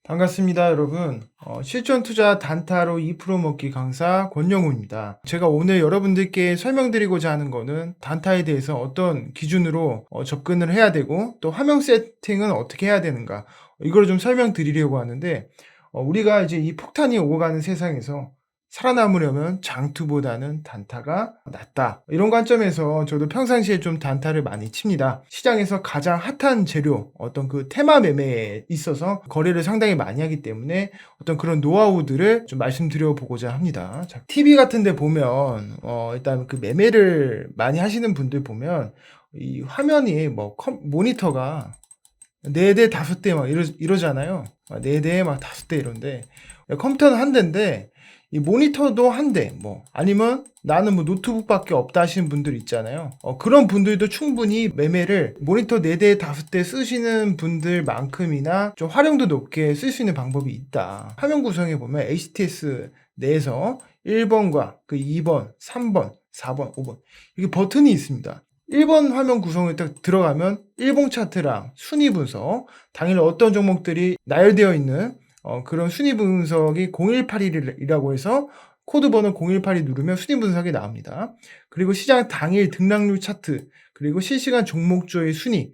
반갑습니다, 여러분. 실전 투자 단타로 2% 먹기 강사 권영우입니다. 제가 오늘 여러분들께 설명드리고자 하는 거는 단타에 대해서 어떤 기준으로 접근을 해야 되고 또 화면 세팅은 어떻게 해야 되는가 이걸 좀 설명드리려고 하는데 우리가 이제 이 폭탄이 오고 가는 세상에서 살아남으려면 장투보다는 단타가 낫다. 이런 관점에서 저도 평상시에 좀 단타를 많이 칩니다. 시장에서 가장 핫한 재료, 어떤 그 테마 매매에 있어서 거래를 상당히 많이 하기 때문에 어떤 그런 노하우들을 좀 말씀드려 보고자 합니다. 자, TV 같은 데 보면, 일단 그 매매를 많이 하시는 분들 보면, 이 화면이 모니터가 4대, 5대 막 이러잖아요. 4대, 막 5대 이런데, 컴퓨터는 한 대인데, 이 모니터도 한 대, 아니면 나는 노트북밖에 없다 하시는 분들 있잖아요. 그런 분들도 충분히 매매를 모니터 4대, 5대 쓰시는 분들만큼이나 좀 활용도 높게 쓸 수 있는 방법이 있다. 화면 구성에 보면 HTS 내에서 1번과 그 2번, 3번, 4번, 5번 이게 버튼이 있습니다. 1번 화면 구성에 딱 들어가면 일봉 차트랑 순위 분석, 당일 어떤 종목들이 나열되어 있는 그런 순위 분석이 0181이라고 해서 코드 번호 0182 누르면 순위 분석이 나옵니다. 그리고 시장 당일 등락률 차트, 그리고 실시간 종목주의 순위,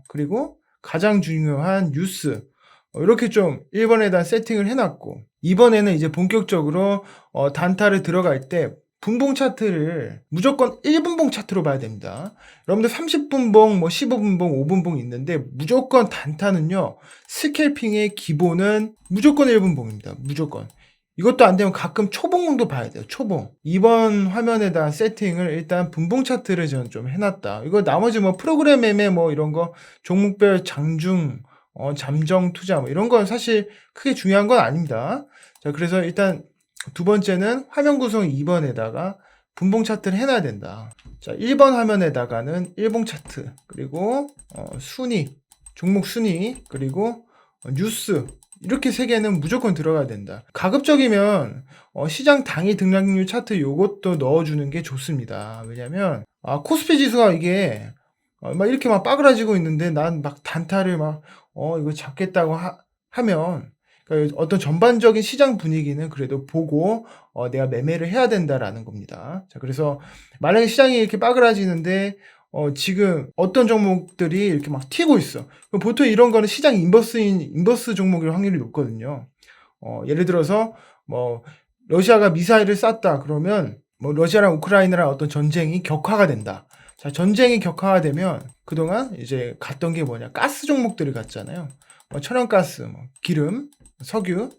그리고 가장 중요한 뉴스, 이렇게 좀 1번에다 세팅을 해놨고, 2번에는 이제 본격적으로 단타를 들어갈 때 분봉 차트를 무조건 1분봉 차트로 봐야 됩니다. 여러분들 30분봉, 15분봉, 5분봉 있는데 무조건 단타는요, 스캘핑의 기본은 무조건 1분봉입니다. 무조건. 이것도 안 되면 가끔 초봉도 봐야 돼요. 초봉. 이번 화면에다 세팅을 일단 분봉 차트를 저는 좀 해놨다. 이거 나머지 프로그램 매매 이런 거 종목별 장중, 잠정 투자 이런 건 사실 크게 중요한 건 아닙니다. 자, 그래서 일단 두 번째는 화면 구성 2번에다가 분봉 차트를 해놔야 된다. 자, 1번 화면에다가는 일봉 차트, 그리고 순위, 종목 순위, 그리고 뉴스, 이렇게 세 개는 무조건 들어가야 된다. 가급적이면 시장 당일 등락률 차트 요것도 넣어주는 게 좋습니다. 왜냐면 코스피 지수가 이게 막 이렇게 막 빠그라지고 있는데 난 막 단타를 이거 잡겠다고 하면, 그러니까 어떤 전반적인 시장 분위기는 그래도 보고 내가 매매를 해야 된다라는 겁니다. 자, 그래서 만약에 시장이 이렇게 빠그라지는데 지금 어떤 종목들이 이렇게 막 튀고 있어. 그럼 보통 이런 거는 시장 인버스 종목일 확률이 높거든요. 예를 들어서 러시아가 미사일을 쐈다 그러면 러시아랑 우크라이나랑 어떤 전쟁이 격화가 된다. 자, 전쟁이 격화가 되면 그동안 이제 갔던 게 뭐냐? 가스 종목들이 갔잖아요. 천연가스, 기름, 석유,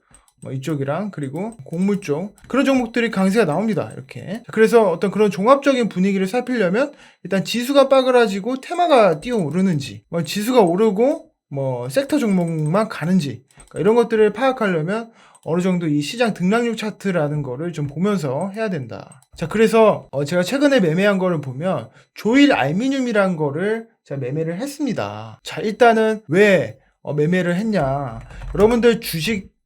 이쪽이랑 그리고 곡물 쪽 그런 종목들이 강세가 나옵니다. 이렇게. 그래서 어떤 그런 종합적인 분위기를 살피려면 일단 지수가 빠그라지고 테마가 뛰어오르는지, 지수가 오르고 섹터 종목만 가는지, 그러니까 이런 것들을 파악하려면 어느 정도 이 시장 등락률 차트라는 거를 좀 보면서 해야 된다. 자, 그래서 제가 최근에 매매한 거를 보면 조일 알미늄이라는 거를 제가 매매를 했습니다. 자, 일단은 왜 매매를 했냐? 여러분들 주식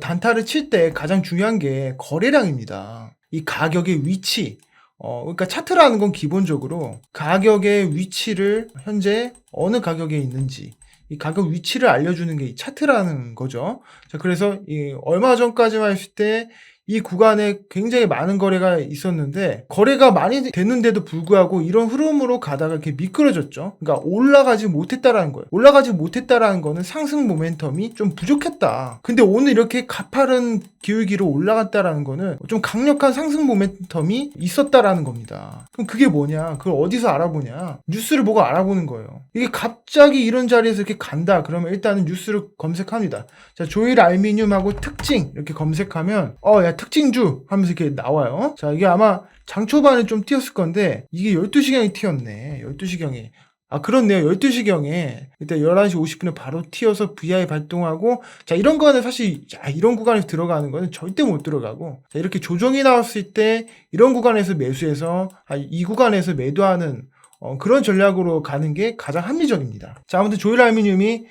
단타를 칠 때 가장 중요한 게 거래량입니다. 이 가격의 위치. 그러니까 차트라는 건 기본적으로 가격의 위치를 현재 어느 가격에 있는지, 이 가격 위치를 알려주는 게 이 차트라는 거죠. 자, 그래서 얼마 전까지만 했을 때 이 구간에 굉장히 많은 거래가 있었는데, 거래가 많이 됐는데도 불구하고 이런 흐름으로 가다가 이렇게 미끄러졌죠. 그러니까 올라가지 못했다라는 거예요. 올라가지 못했다라는 거는 상승 모멘텀이 좀 부족했다. 근데 오늘 이렇게 가파른 기울기로 올라갔다라는 거는 좀 강력한 상승 모멘텀이 있었다라는 겁니다. 그럼 그게 뭐냐? 그걸 어디서 알아보냐? 뉴스를 보고 알아보는 거예요. 이게 갑자기 이런 자리에서 이렇게 간다. 그러면 일단은 뉴스를 검색합니다. 자, 조일 알미늄하고 특징 이렇게 검색하면 야, 특징주 하면서 이렇게 나와요. 자, 이게 아마 장 초반에 좀 튀었을 건데 이게 12시경에 튀었네. 12시경에. 그렇네요. 12시경에 일단 11시 50분에 바로 튀어서 VI 발동하고, 자, 이런 거는 사실 이런 구간에서 들어가는 거는 절대 못 들어가고, 자, 이렇게 조정이 나왔을 때 이런 구간에서 매수해서 이 구간에서 매도하는 그런 전략으로 가는 게 가장 합리적입니다. 자, 아무튼 조일 알미늄이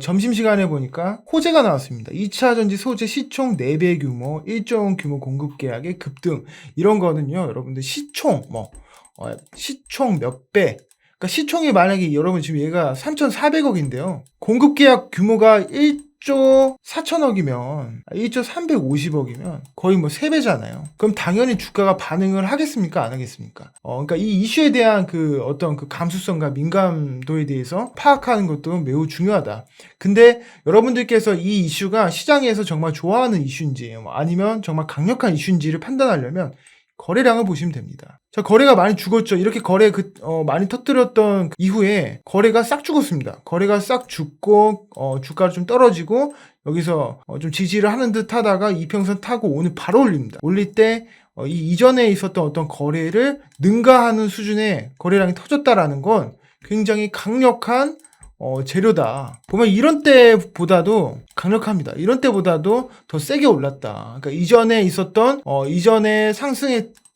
점심시간에 보니까 호재가 나왔습니다. 2차전지 소재 시총 4배 규모, 1조 원 규모 공급 계약의 급등. 이런 거는요, 여러분들 시총 몇 배. 그러니까 시총이 만약에 여러분 지금 얘가 3,400억인데요. 공급 계약 규모가 1조 4천억이면 1조 350억이면 거의 뭐 3배잖아요. 그럼 당연히 주가가 반응을 하겠습니까? 안 하겠습니까? 그러니까 이 이슈에 대한 그 어떤 그 감수성과 민감도에 대해서 파악하는 것도 매우 중요하다. 근데 여러분들께서 이 이슈가 시장에서 정말 좋아하는 이슈인지 아니면 정말 강력한 이슈인지를 판단하려면 거래량을 보시면 됩니다. 자, 거래가 많이 죽었죠. 이렇게 거래 많이 터뜨렸던 이후에 거래가 싹 죽었습니다. 거래가 싹 죽고 주가가 좀 떨어지고 여기서 좀 지지를 하는 듯 하다가 이평선 타고 오늘 바로 올립니다. 올릴 때 이 이전에 있었던 어떤 거래를 능가하는 수준의 거래량이 터졌다라는 건 굉장히 강력한 재료다. 보면 이런 때보다도 강력합니다. 이런 때보다도 더 세게 올랐다. 그러니까 이전에 있었던 이전에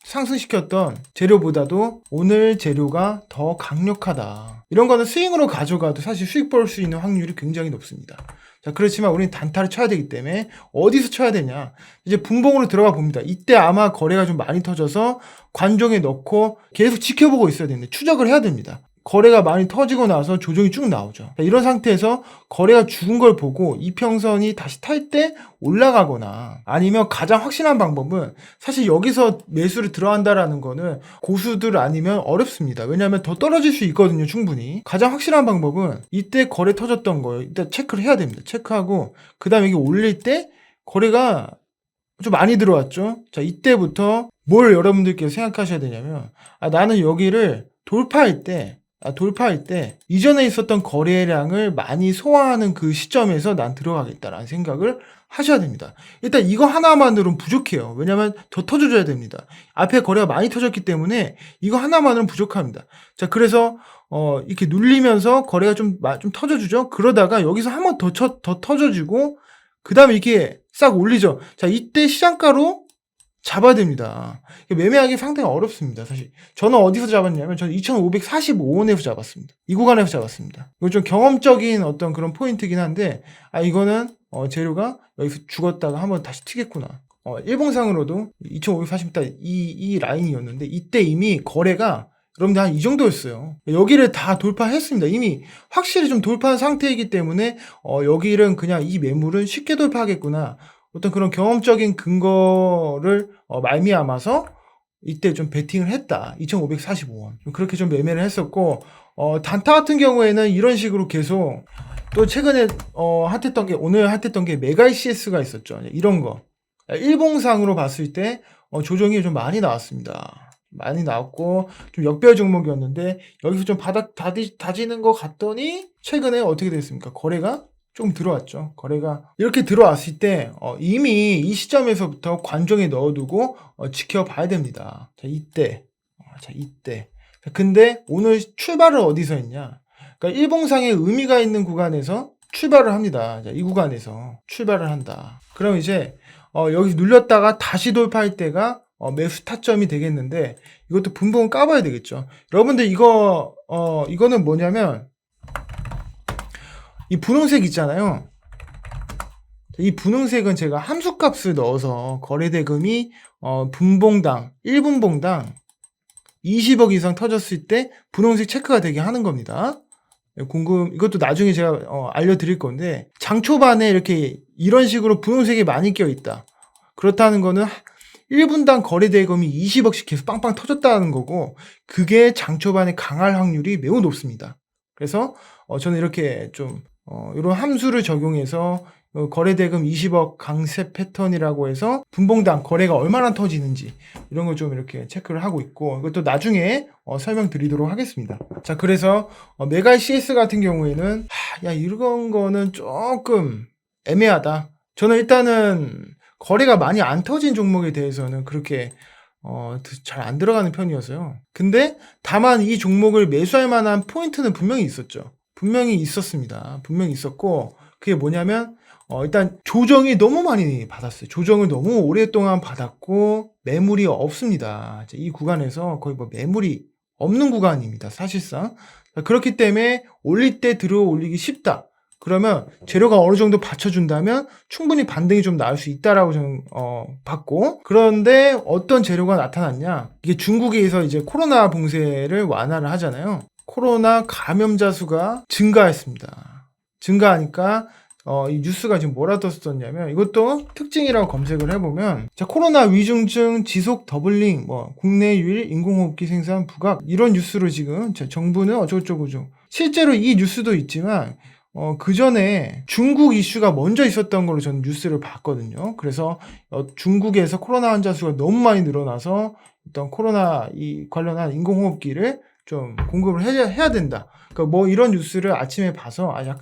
상승시켰던 재료보다도 오늘 재료가 더 강력하다. 이런 거는 스윙으로 가져가도 사실 수익 볼 수 있는 확률이 굉장히 높습니다. 자, 그렇지만 우리는 단타를 쳐야 되기 때문에 어디서 쳐야 되냐? 이제 분봉으로 들어가 봅니다. 이때 아마 거래가 좀 많이 터져서 관종에 넣고 계속 지켜보고 있어야 되는데 추적을 해야 됩니다. 거래가 많이 터지고 나서 조정이 쭉 나오죠. 이런 상태에서 거래가 죽은 걸 보고 이평선이 다시 탈 때 올라가거나 아니면 가장 확실한 방법은 사실 여기서 매수를 들어간다라는 거는 고수들 아니면 어렵습니다. 왜냐하면 더 떨어질 수 있거든요, 충분히. 가장 확실한 방법은 이때 거래 터졌던 거 일단 체크를 해야 됩니다. 체크하고 그 다음에 이게 올릴 때 거래가 좀 많이 들어왔죠. 자, 이때부터 뭘 여러분들께서 생각하셔야 되냐면 나는 여기를 돌파할 때 이전에 있었던 거래량을 많이 소화하는 그 시점에서 난 들어가겠다라는 생각을 하셔야 됩니다. 일단 이거 하나만으로는 부족해요. 왜냐하면 더 터져줘야 됩니다. 앞에 거래가 많이 터졌기 때문에 이거 하나만으로는 부족합니다. 자, 그래서 이렇게 눌리면서 거래가 좀 터져주죠. 그러다가 여기서 한 번 더 터져주고 그 다음에 이렇게 싹 올리죠. 자, 이때 시장가로 잡아야 됩니다. 매매하기 상당히 어렵습니다, 사실. 저는 어디서 잡았냐면, 저는 2,545원에서 잡았습니다. 이 구간에서 잡았습니다. 이거 좀 경험적인 어떤 그런 포인트긴 한데, 이거는, 재료가 여기서 죽었다가 한번 다시 튀겠구나. 일봉상으로도 2,540딱 이 라인이었는데, 이때 이미 거래가 여러분들 한 이 정도였어요. 여기를 다 돌파했습니다. 이미 확실히 좀 돌파한 상태이기 때문에, 여기는 그냥 이 매물은 쉽게 돌파하겠구나. 어떤 그런 경험적인 근거를 말미암아서 이때 좀 베팅을 했다. 2,545원. 그렇게 좀 매매를 했었고, 단타 같은 경우에는 이런 식으로 계속 또 최근에 핫했던 게 오늘 핫했던 게 메가 CS가 있었죠. 이런 거. 일봉상으로 봤을 때 조정이 좀 많이 나왔습니다. 많이 나왔고 좀 역별 종목이었는데 여기서 좀 바닥 다지는 것 같더니 최근에 어떻게 됐습니까? 거래가 좀 들어왔죠. 거래가 이렇게 들어왔을 때 이미 이 시점에서부터 관종에 넣어두고 지켜봐야 됩니다. 자, 이때 자, 근데 오늘 출발을 어디서 했냐? 그러니까 일봉상에 의미가 있는 구간에서 출발을 합니다. 자, 이 구간에서 출발을 한다. 그럼 이제 여기 눌렸다가 다시 돌파할 때가 매수 타점이 되겠는데 이것도 분봉을 까봐야 되겠죠. 여러분들 이거는 뭐냐면 이 분홍색 있잖아요. 이 분홍색은 제가 함수값을 넣어서 거래대금이 분봉당 1분봉당 20억 이상 터졌을 때 분홍색 체크가 되게 하는 겁니다. 이것도 나중에 제가 알려드릴 건데 장 초반에 이렇게 이런 식으로 분홍색이 많이 껴있다. 그렇다는 거는 1분당 거래대금이 20억씩 계속 빵빵 터졌다는 거고 그게 장 초반에 강할 확률이 매우 높습니다. 그래서 저는 이렇게 좀 이런 함수를 적용해서 거래대금 20억 강세 패턴이라고 해서 분봉당 거래가 얼마나 터지는지 이런 걸 좀 이렇게 체크를 하고 있고 이것도 나중에 설명드리도록 하겠습니다. 자, 그래서 메가 CS 같은 경우에는 이런 거는 조금 애매하다. 저는 일단은 거래가 많이 안 터진 종목에 대해서는 그렇게 잘 안 들어가는 편이어서요. 근데 다만 이 종목을 매수할 만한 포인트는 분명히 있었죠. 분명히 있었습니다. 분명히 있었고 그게 뭐냐면 일단 조정이 너무 많이 받았어요. 조정을 너무 오랫동안 받았고 매물이 없습니다. 이 구간에서 거의 뭐 매물이 없는 구간입니다. 사실상. 그렇기 때문에 올릴 때 들어 올리기 쉽다. 그러면 재료가 어느 정도 받쳐준다면 충분히 반등이 좀 나올 수 있다라고 저는 봤고, 그런데 어떤 재료가 나타났냐? 이게 중국에서 이제 코로나 봉쇄를 완화를 하잖아요. 코로나 감염자 수가 증가했습니다. 증가하니까 이 뉴스가 지금 뭐라 떴었냐면 이것도 특징이라고 검색을 해보면 자, 코로나 위중증 지속 더블링 뭐 국내 유일 인공호흡기 생산 부각 이런 뉴스로 지금 정부는 어쩌고저쩌고 실제로 이 뉴스도 있지만 그 전에 중국 이슈가 먼저 있었던 걸로 저는 뉴스를 봤거든요. 그래서 중국에서 코로나 환자 수가 너무 많이 늘어나서 일단 코로나 관련한 인공호흡기를 좀 공급을 해야 된다. 그러니까 뭐 이런 뉴스를 아침에 봐서 약간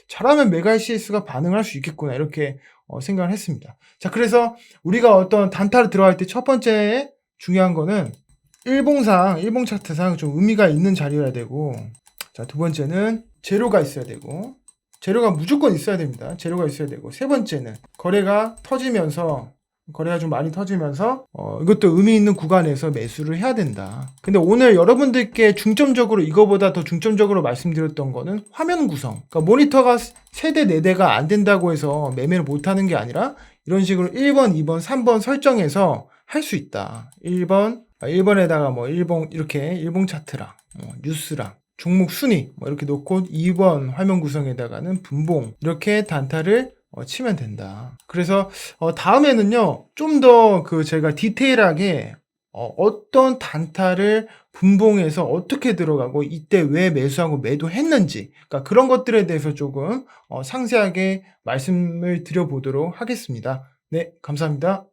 잘하면 메갈CS가 반응할 수 있겠구나 이렇게 생각을 했습니다. 자, 그래서 우리가 어떤 단타를 들어갈 때 첫 번째 중요한 거는 일봉 차트상 좀 의미가 있는 자리여야 되고, 자, 두 번째는 재료가 있어야 되고, 재료가 무조건 있어야 됩니다. 재료가 있어야 되고, 세 번째는 거래가 좀 많이 터지면서 이것도 의미 있는 구간에서 매수를 해야 된다. 근데 오늘 여러분들께 중점적으로 이거보다 더 중점적으로 말씀드렸던 거는 화면 구성. 그러니까 모니터가 3대, 4대가 안 된다고 해서 매매를 못 하는 게 아니라 이런 식으로 1번, 2번, 3번 설정해서 할 수 있다. 1번에다가 뭐 이렇게 일봉 차트랑 뉴스랑 종목 순위 뭐 이렇게 놓고 2번 화면 구성에다가는 분봉 이렇게 단타를 치면 된다. 그래서 다음에는요 좀 더 제가 디테일하게 어떤 단타를 분봉해서 어떻게 들어가고 이때 왜 매수하고 매도했는지 그러니까 그런 것들에 대해서 조금 상세하게 말씀을 드려보도록 하겠습니다. 네, 감사합니다.